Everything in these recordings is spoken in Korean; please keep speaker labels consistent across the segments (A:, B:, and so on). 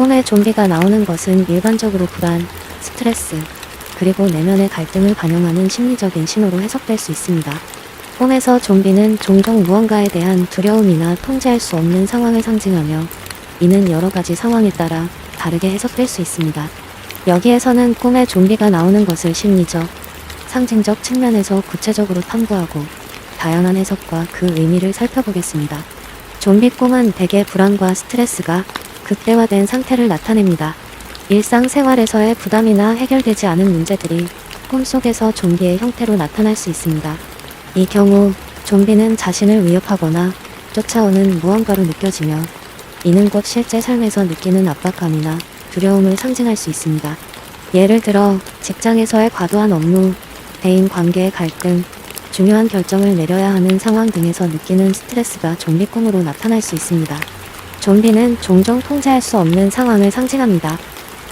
A: 꿈에 좀비가 나오는 것은 일반적으로 불안, 스트레스, 그리고 내면의 갈등을 반영하는 심리적인 신호로 해석될 수 있습니다. 꿈에서 좀비는 종종 무언가에 대한 두려움이나 통제할 수 없는 상황을 상징하며, 이는 여러 가지 상황에 따라 다르게 해석될 수 있습니다. 여기에서는 꿈에 좀비가 나오는 것을 심리적, 상징적 측면에서 구체적으로 탐구하고 다양한 해석과 그 의미를 살펴보겠습니다. 좀비 꿈은 대개 불안과 스트레스가 극대화된 상태를 나타냅니다. 일상생활에서의 부담이나 해결되지 않은 문제들이 꿈속에서 좀비의 형태로 나타날 수 있습니다. 이 경우 좀비는 자신을 위협하거나 쫓아오는 무언가로 느껴지며, 이는 곧 실제 삶에서 느끼는 압박감이나 두려움을 상징할 수 있습니다. 예를 들어 직장에서의 과도한 업무, 대인 관계의 갈등, 중요한 결정을 내려야 하는 상황 등에서 느끼는 스트레스가 좀비 꿈으로 나타날 수 있습니다. 좀비는 종종 통제할 수 없는 상황을 상징합니다.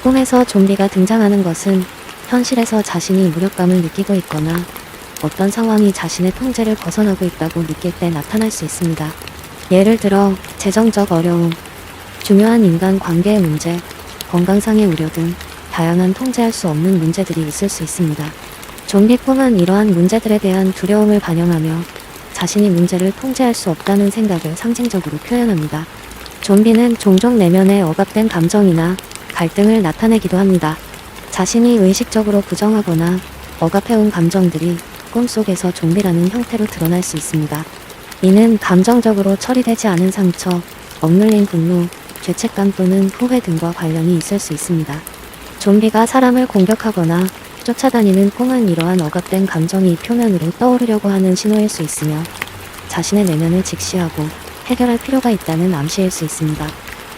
A: 꿈에서 좀비가 등장하는 것은 현실에서 자신이 무력감을 느끼고 있거나 어떤 상황이 자신의 통제를 벗어나고 있다고 느낄 때 나타날 수 있습니다. 예를 들어 재정적 어려움, 중요한 인간 관계의 문제, 건강상의 우려 등 다양한 통제할 수 없는 문제들이 있을 수 있습니다. 좀비 꿈은 이러한 문제들에 대한 두려움을 반영하며 자신이 문제를 통제할 수 없다는 생각을 상징적으로 표현합니다. 좀비는 종종 내면에 억압된 감정이나 갈등을 나타내기도 합니다. 자신이 의식적으로 부정하거나 억압해온 감정들이 꿈속에서 좀비라는 형태로 드러날 수 있습니다. 이는 감정적으로 처리되지 않은 상처, 억눌린 분노, 죄책감 또는 후회 등과 관련이 있을 수 있습니다. 좀비가 사람을 공격하거나 쫓아다니는 꿈은 이러한 억압된 감정이 표면으로 떠오르려고 하는 신호일 수 있으며, 자신의 내면을 직시하고 해결할 필요가 있다는 암시일 수 있습니다.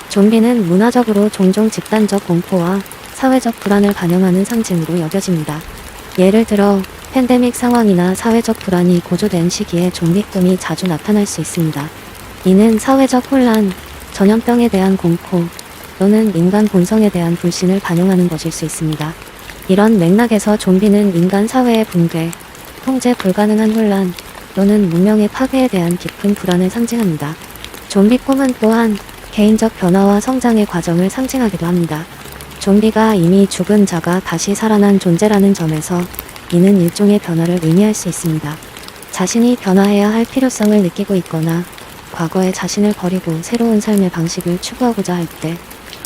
A: 좀비는 문화적으로 종종 집단적 공포와 사회적 불안을 반영하는 상징으로 여겨집니다. 예를 들어 팬데믹 상황이나 사회적 불안이 고조된 시기에 좀비 꿈이 자주 나타날 수 있습니다. 이는 사회적 혼란, 전염병에 대한 공포, 또는 인간 본성에 대한 불신을 반영하는 것일 수 있습니다. 이런 맥락에서 좀비는 인간 사회의 붕괴, 통제 불가능한 혼란, 또는 문명의 파괴에 대한 깊은 불안을 상징합니다. 좀비 꿈은 또한 개인적 변화와 성장의 과정을 상징하기도 합니다. 좀비가 이미 죽은 자가 다시 살아난 존재라는 점에서 이는 일종의 변화를 의미할 수 있습니다. 자신이 변화해야 할 필요성을 느끼고 있거나 과거의 자신을 버리고 새로운 삶의 방식을 추구하고자 할 때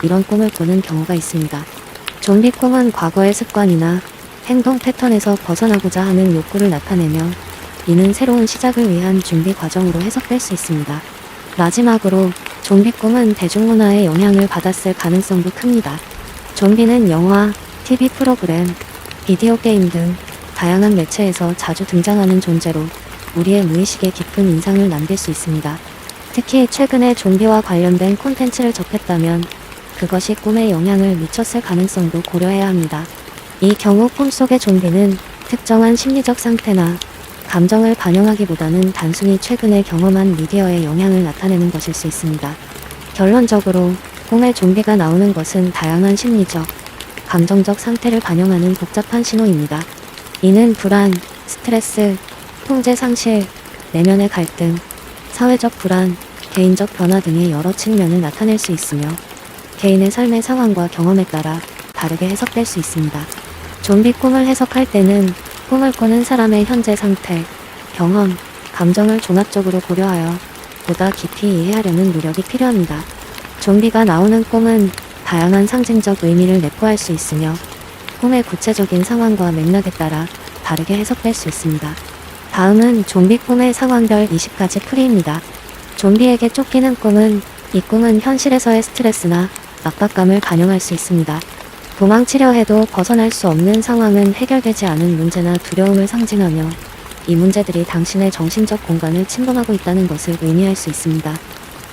A: 이런 꿈을 꾸는 경우가 있습니다. 좀비 꿈은 과거의 습관이나 행동 패턴에서 벗어나고자 하는 욕구를 나타내며, 이는 새로운 시작을 위한 준비 과정으로 해석될 수 있습니다. 마지막으로 좀비 꿈은 대중문화의 영향을 받았을 가능성도 큽니다. 좀비는 영화, TV 프로그램, 비디오 게임 등 다양한 매체에서 자주 등장하는 존재로 우리의 무의식에 깊은 인상을 남길 수 있습니다. 특히 최근에 좀비와 관련된 콘텐츠를 접했다면 그것이 꿈에 영향을 미쳤을 가능성도 고려해야 합니다. 이 경우 꿈속의 좀비는 특정한 심리적 상태나 감정을 반영하기보다는 단순히 최근에 경험한 미디어의 영향을 나타내는 것일 수 있습니다. 결론적으로 꿈에 좀비가 나오는 것은 다양한 심리적, 감정적 상태를 반영하는 복잡한 신호입니다. 이는 불안, 스트레스, 통제 상실, 내면의 갈등, 사회적 불안, 개인적 변화 등의 여러 측면을 나타낼 수 있으며, 개인의 삶의 상황과 경험에 따라 다르게 해석될 수 있습니다. 좀비 꿈을 해석할 때는 꿈을 꾸는 사람의 현재 상태, 경험, 감정을 종합적으로 고려하여 보다 깊이 이해하려는 노력이 필요합니다. 좀비가 나오는 꿈은 다양한 상징적 의미를 내포할 수 있으며, 꿈의 구체적인 상황과 맥락에 따라 다르게 해석될 수 있습니다. 다음은 좀비 꿈의 상황별 20가지 풀이입니다. 좀비에게 쫓기는 꿈은, 이 꿈은 현실에서의 스트레스나 압박감을 반영할 수 있습니다. 도망치려 해도 벗어날 수 없는 상황은 해결되지 않은 문제나 두려움을 상징하며, 이 문제들이 당신의 정신적 공간을 침범하고 있다는 것을 의미할 수 있습니다.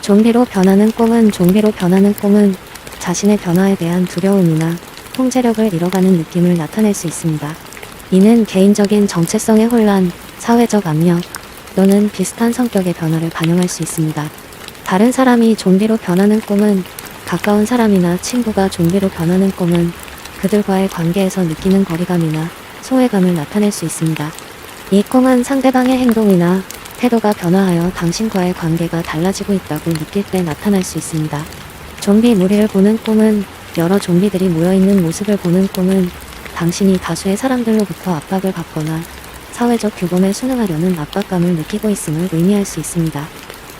A: 좀비로 변하는 꿈은 자신의 변화에 대한 두려움이나 통제력을 잃어가는 느낌을 나타낼 수 있습니다. 이는 개인적인 정체성의 혼란, 사회적 압력, 또는 비슷한 성격의 변화를 반영할 수 있습니다. 다른 사람이 좀비로 변하는 꿈은, 가까운 사람이나 친구가 좀비로 변하는 꿈은 그들과의 관계에서 느끼는 거리감이나 소외감을 나타낼 수 있습니다. 이 꿈은 상대방의 행동이나 태도가 변화하여 당신과의 관계가 달라지고 있다고 느낄 때 나타날 수 있습니다. 좀비 무리를 보는 꿈은 여러 좀비들이 모여있는 모습을 보는 꿈은 당신이 다수의 사람들로부터 압박을 받거나 사회적 규범에 순응하려는 압박감을 느끼고 있음을 의미할 수 있습니다.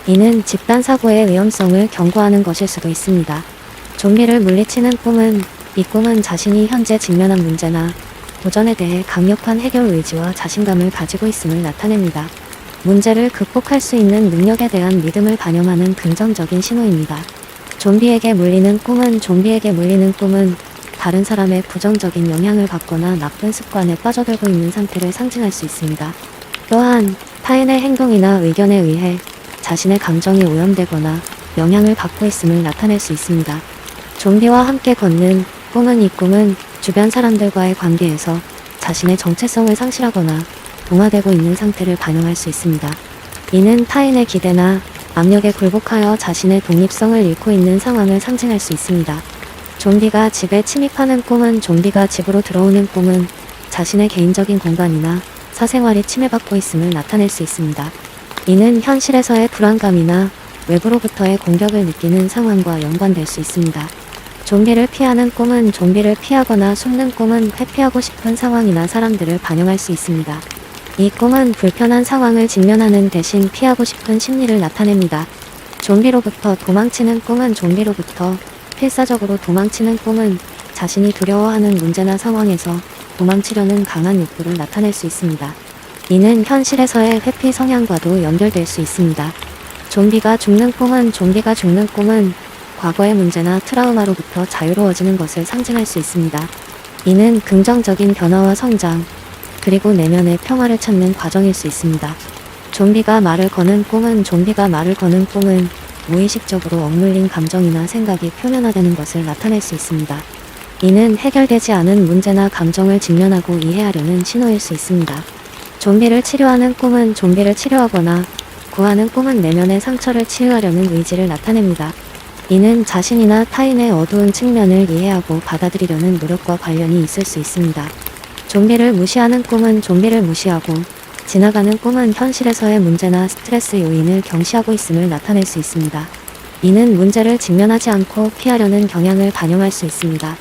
A: 이는 집단 사고의 위험성을 경고하는 것일 수도 있습니다. 좀비를 물리치는 꿈은 이 꿈은 자신이 현재 직면한 문제나 도전에 대해 강력한 해결 의지와 자신감을 가지고 있음을 나타냅니다. 문제를 극복할 수 있는 능력에 대한 믿음을 반영하는 긍정적인 신호입니다. 좀비에게 물리는 꿈은 다른 사람의 부정적인 영향을 받거나 나쁜 습관에 빠져들고 있는 상태를 상징할 수 있습니다. 또한 타인의 행동이나 의견에 의해 자신의 감정이 오염되거나 영향을 받고 있음을 나타낼 수 있습니다. 좀비와 함께 걷는 꿈은 이 꿈은 주변 사람들과의 관계에서 자신의 정체성을 상실하거나 동화되고 있는 상태를 반영할 수 있습니다. 이는 타인의 기대나 압력에 굴복하여 자신의 독립성을 잃고 있는 상황을 상징할 수 있습니다. 좀비가 집에 침입하는 꿈은 좀비가 집으로 들어오는 꿈은 자신의 개인적인 공간이나 사생활이 침해받고 있음을 나타낼 수 있습니다. 이는 현실에서의 불안감이나 외부로부터의 공격을 느끼는 상황과 연관될 수 있습니다. 좀비를 피하는 꿈은 좀비를 피하거나 숨는 꿈은 회피하고 싶은 상황이나 사람들을 반영할 수 있습니다. 이 꿈은 불편한 상황을 직면하는 대신 피하고 싶은 심리를 나타냅니다. 좀비로부터 도망치는 꿈은 좀비로부터 필사적으로 도망치는 꿈은 자신이 두려워하는 문제나 상황에서 도망치려는 강한 욕구를 나타낼 수 있습니다. 이는 현실에서의 회피 성향과도 연결될 수 있습니다. 좀비가 죽는 꿈은 과거의 문제나 트라우마로부터 자유로워지는 것을 상징할 수 있습니다. 이는 긍정적인 변화와 성장, 그리고 내면의 평화를 찾는 과정일 수 있습니다. 좀비가 말을 거는 꿈은 무의식적으로 억눌린 감정이나 생각이 표면화되는 것을 나타낼 수 있습니다. 이는 해결되지 않은 문제나 감정을 직면하고 이해하려는 신호일 수 있습니다. 좀비를 치료하는 꿈은 좀비를 치료하거나 구하는 꿈은 내면의 상처를 치유하려는 의지를 나타냅니다. 이는 자신이나 타인의 어두운 측면을 이해하고 받아들이려는 노력과 관련이 있을 수 있습니다. 좀비를 무시하는 꿈은 좀비를 무시하고 지나가는 꿈은 현실에서의 문제나 스트레스 요인을 경시하고 있음을 나타낼 수 있습니다. 이는 문제를 직면하지 않고 피하려는 경향을 반영할 수 있습니다.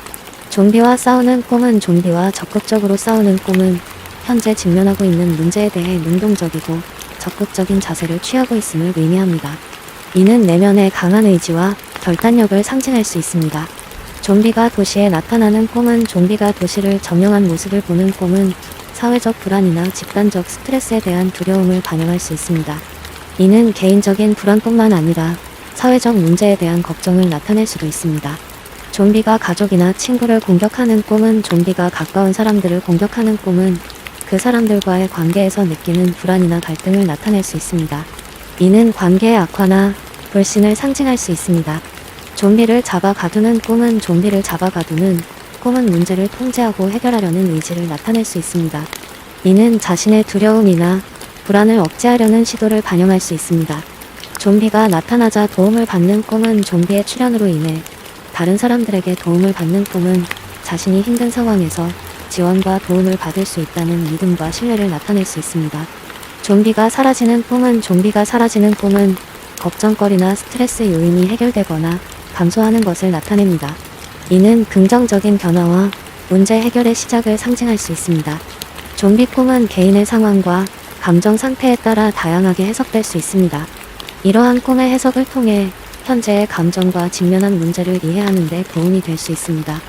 A: 좀비와 싸우는 꿈은 좀비와 적극적으로 싸우는 꿈은 현재 직면하고 있는 문제에 대해 능동적이고 적극적인 자세를 취하고 있음을 의미합니다. 이는 내면의 강한 의지와 결단력을 상징할 수 있습니다. 좀비가 도시에 나타나는 꿈은 좀비가 도시를 점령한 모습을 보는 꿈은 사회적 불안이나 집단적 스트레스에 대한 두려움을 반영할 수 있습니다. 이는 개인적인 불안뿐만 아니라 사회적 문제에 대한 걱정을 나타낼 수도 있습니다. 좀비가 가족이나 친구를 공격하는 꿈은 좀비가 가까운 사람들을 공격하는 꿈은 그 사람들과의 관계에서 느끼는 불안이나 갈등을 나타낼 수 있습니다. 이는 관계의 악화나 불신을 상징할 수 있습니다. 좀비를 잡아 가두는 꿈은 꿈은 문제를 통제하고 해결하려는 의지를 나타낼 수 있습니다. 이는 자신의 두려움이나 불안을 억제하려는 시도를 반영할 수 있습니다. 좀비가 나타나자 도움을 받는 꿈은 좀비의 출현으로 인해 다른 사람들에게 도움을 받는 꿈은 자신이 힘든 상황에서 지원과 도움을 받을 수 있다는 믿음과 신뢰를 나타낼 수 있습니다. 좀비가 사라지는 꿈은 걱정거리나 스트레스 요인이 해결되거나 감소하는 것을 나타냅니다. 이는 긍정적인 변화와 문제 해결의 시작을 상징할 수 있습니다. 좀비 꿈은 개인의 상황과 감정 상태에 따라 다양하게 해석될 수 있습니다. 이러한 꿈의 해석을 통해 현재의 감정과 직면한 문제를 이해하는 데 도움이 될 수 있습니다.